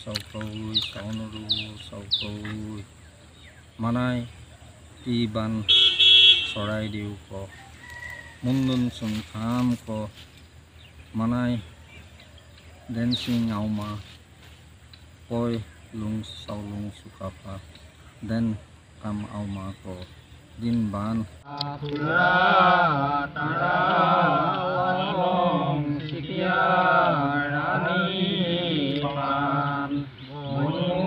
saukau saunuru saukau manai iban sorai diu ko mundun sun tham ko manai dancing auma koi lung saulung sukapa dan kam auma ko din ban atura tara walong sikia rani pan monu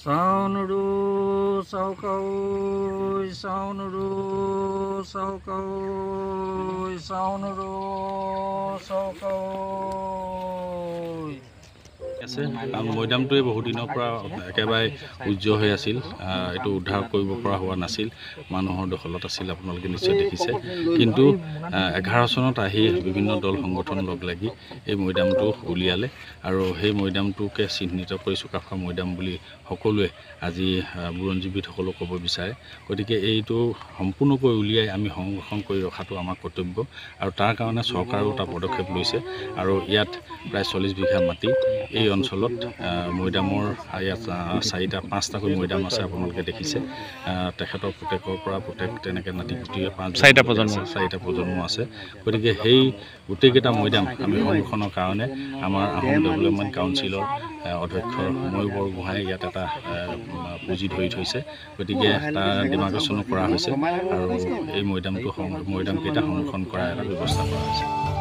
saunuru saukau saunuru saukau saunuru saukau আছে কাৰণ মৈদামটোৱে বহুদিনৰ পৰা একেবাৰে উজ্জ্বল হৈ আছিল এইটো উদ্ধাৰ কৰিব পৰা হোৱা নাছিল মানুহৰ দখলত আছিল আপোনালোকে নিশ্চয় দেখিছে কিন্তু 11 চনত আহি বিভিন্ন দল সংগঠন লগ লাগি এই মৈদামটো উলিয়ালে আৰু সেই মৈদামটোকে চিহ্নিত কৰি চুকাফা মৈদাম বুলি সকলোৱে আজি বুৰঞ্জীবিদসকলক ক'ব বিচাৰে গতিকে এইটো সম্পূৰ্ণকৈ উলিয়াই আমি সংৰক্ষণ কৰি ৰখাটো আমাৰ কৰ্তব্য আৰু তাৰ কাৰণে চৰকাৰেও এটা পদক্ষেপ লৈছে আৰু ইয়াত প্ৰায় 40 বিঘা মাটি এই অঞ্চলত মৈদামৰ ইয়াত 4-5টাকৈ মৈদাম আছে আপোনালোকে দেখিছে তেখেতৰ পুতেকৰ পৰা পুতেক তেনেকৈ নাতি পুতিয়ে 4টা প্ৰজন্ম আছে গতিকে সেই গোটেইকেইটা মৈদাম আমি সংৰক্ষণৰ কাৰণে আমাৰ আহোম ডেভেলপমেণ্ট কাউন্সিলৰ অধ্যক্ষ ময়ূৰ বৰগোহাঁই ইয়াত এটা পুঁজি ধৰি থৈছে গতিকে তাৰ ডিমাৰ্কেশ্যনো কৰা হৈছে আৰু এই মৈদামকেইটা সংৰক্ষণ কৰাৰ এটা ব্যৱস্থা কৰা হৈছে।